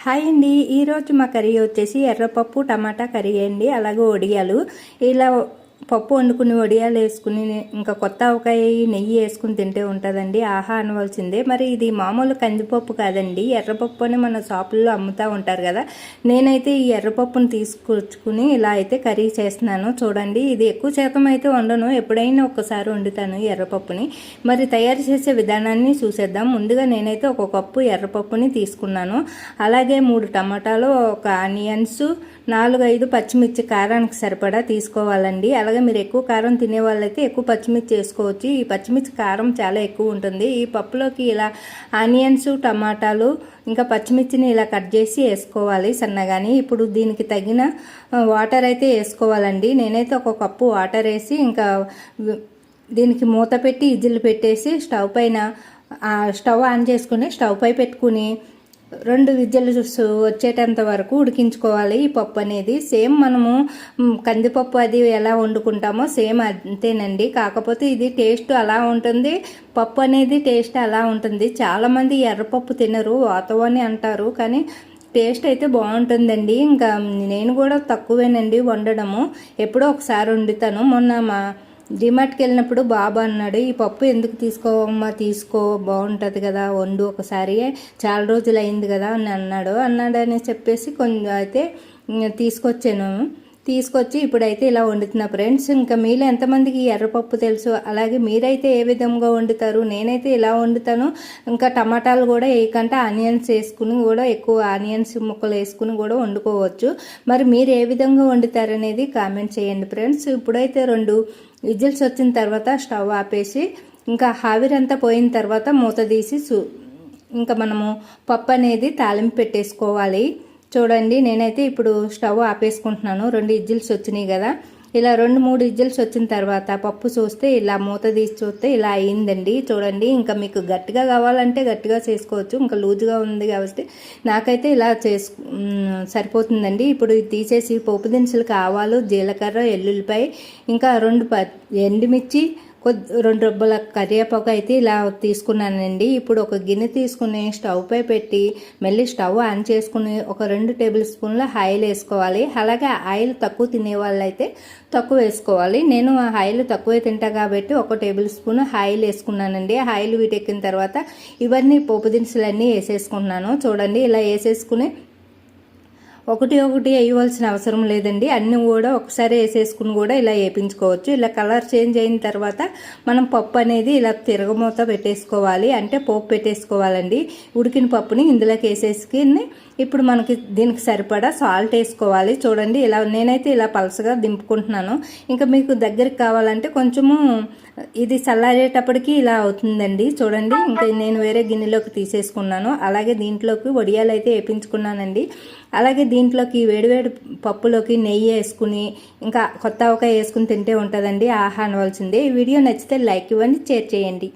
Hi అండి, ఈరోజు మా కర్రీ వచ్చేసి ఎర్రపప్పు టమాటా కర్రీ అండి. అలాగే వడియాలు. ఇలా పప్పు వండుకుని వడియాలు వేసుకుని ఇంకా కొత్త ఆవకాయ నెయ్యి వేసుకుని తింటే ఉంటుందండి. ఆహా అనవలసిందే. మరి ఇది మామూలు కందిపప్పు కాదండి, ఎర్రపప్పు అని మన షాపుల్లో అమ్ముతూ ఉంటారు కదా. నేనైతే ఈ ఎర్రపప్పుని తీసుకొచ్చుకుని ఇలా అయితే కర్రీ చేస్తున్నాను. చూడండి, ఇది ఎక్కువ శాతం అయితే వండను, ఎప్పుడైనా ఒక్కసారి వండుతాను ఈ ఎర్రపప్పుని. మరి తయారు చేసే విధానాన్ని చూసేద్దాం. ముందుగా నేనైతే ఒక కప్పు ఎర్రపప్పుని తీసుకున్నాను. అలాగే 3 టమాటాలు, ఒక ఆనియన్స్, 4-5 పచ్చిమిర్చి కారానికి సరిపడా తీసుకోవాలండి. అలాగే మీరు ఎక్కువ కారం తినే వాళ్ళైతే ఎక్కువ పచ్చిమిర్చి వేసుకోవచ్చు. ఈ పచ్చిమిర్చి కారం చాలా ఎక్కువ ఉంటుంది. ఈ పప్పులోకి ఇలా ఆనియన్స్, టమాటాలు ఇంకా పచ్చిమిర్చిని ఇలా కట్ చేసి వేసుకోవాలి సన్నగాని. ఇప్పుడు దీనికి తగిన వాటర్ అయితే వేసుకోవాలండి. నేనైతే ఒక కప్పు వాటర్ వేసి ఇంకా దీనికి మూత పెట్టి విజిల్ పెట్టేసి స్టవ్ ఆన్ చేసుకుని స్టవ్ పై పెట్టుకుని 2 విజిల్స్ వచ్చేటంత వరకు ఉడికించుకోవాలి. ఈ పప్పు అనేది సేమ్ మనము కందిపప్పు అది ఎలా వండుకుంటామో సేమ్ అంతేనండి. కాకపోతే ఇది టేస్ట్ అలా ఉంటుంది, పప్పు అనేది టేస్ట్ అలా ఉంటుంది. చాలామంది ఎర్రపప్పు తినరు, వాతవని అంటారు, కానీ టేస్ట్ అయితే బాగుంటుందండి. ఇంకా నేను కూడా తక్కువేనండి వండడము, ఎప్పుడో ఒకసారి వండుతాను. మొన్న మా డిమార్ట్కి వెళ్ళినప్పుడు బాబా అన్నాడు, ఈ పప్పు ఎందుకు తీసుకోవమ్మా, తీసుకో బాగుంటుంది కదా, వండు ఒకసారి, చాలా రోజులు అయింది కదా అని అన్నాడని చెప్పేసి కొంచెం అయితే తీసుకొచ్చి ఇప్పుడైతే ఇలా వండుతున్నా ఫ్రెండ్స్. ఇంకా మీలో ఎంతమందికి ఎర్రపప్పు తెలుసు, అలాగే మీరైతే ఏ విధంగా వండుతారు? నేనైతే ఇలా వండుతాను. ఇంకా టమాటాలు కూడా వేయకుండా ఆనియన్స్ వేసుకుని కూడా, ఎక్కువ ఆనియన్స్ ముక్కలు వేసుకుని కూడా వండుకోవచ్చు. మరి మీరు ఏ విధంగా వండుతారనేది కామెంట్ చేయండి ఫ్రెండ్స్. ఇప్పుడైతే 2 విజిల్స్ వచ్చిన తర్వాత స్టవ్ ఆపేసి ఇంకా ఆవిరంతా పోయిన తర్వాత మూత తీసి ఇంకా మనము పప్పు అనేది తాలింపు పెట్టేసుకోవాలి. చూడండి, నేనైతే ఇప్పుడు స్టవ్ ఆపేసుకుంటున్నాను. 2 విజిల్స్ వచ్చినాయి కదా. ఇలా 2-3 విజిల్స్ వచ్చిన తర్వాత పప్పు చూస్తే ఇలా మూత తీసి చూస్తే ఇలా అయిందండి. చూడండి, ఇంకా మీకు గట్టిగా కావాలంటే గట్టిగా చేసుకోవచ్చు, ఇంకా లూజ్గా ఉంది కాబట్టి నాకైతే ఇలా సరిపోతుందండి. ఇప్పుడు తీసేసి పోపు దినుసులకు ఆవాలు, జీలకర్ర, ఎల్లుల్లిపాయ, ఇంకా 2 ఎండుమిర్చి, 2 రెబ్బల కరివేపాకు అయితే ఇలా తీసుకున్నానండి. ఇప్పుడు ఒక గిన్నె తీసుకుని స్టవ్ పై పెట్టి మళ్ళీ స్టవ్ ఆన్ చేసుకుని ఒక 2 టేబుల్ స్పూన్ల ఆయిల్ వేసుకోవాలి. అలాగే ఆయిల్ తక్కువ తినే వాళ్ళైతే తక్కువ వేసుకోవాలి. నేను ఆయిల్ తక్కువే తింటా కాబట్టి 1 టేబుల్ స్పూన్ ఆయిల్ వేసుకున్నానండి. ఆయిల్ వీటెక్కిన తర్వాత ఇవన్నీ పోపు దినుసులన్నీ వేసేసుకుంటున్నాను. చూడండి, ఇలా వేసేసుకుని ఒకటి వేయవలసిన అవసరం లేదండి, అన్నీ కూడా ఒకసారి వేసేసుకుని కూడా ఇలా వేయించుకోవచ్చు. ఇలా కలర్ చేంజ్ అయిన తర్వాత మనం పప్పు అనేది ఇలా తిరగమూత పెట్టేసుకోవాలి, అంటే పోపు పెట్టేసుకోవాలండి. ఉడికిన పప్పుని ఇందులోకి వేసేసుకుని ఇప్పుడు మనకి దీనికి సరిపడా సాల్ట్ వేసుకోవాలి. చూడండి, ఇలా నేనైతే ఇలా పలసగా దింపుకుంటున్నాను. ఇంకా మీకు దగ్గరికి కావాలంటే కొంచెము ఇది చల్లారేటప్పటికి ఇలా అవుతుందండి. చూడండి, ఇంకా నేను వేరే గిన్నెలోకి తీసేసుకున్నాను. అలాగే దీంట్లోకి వడియాలు అయితే వేయించుకున్నానండి. అలాగే దీంట్లోకి వేడివేడి పప్పులోకి నెయ్యి వేసుకుని ఇంకా కొత్త ఆవకాయ వేసుకుని తింటే ఉంటుందండి, ఆహా అనవలసిందే. ఈ వీడియో నచ్చితే లైక్ ఇవ్వండి, షేర్ చేయండి.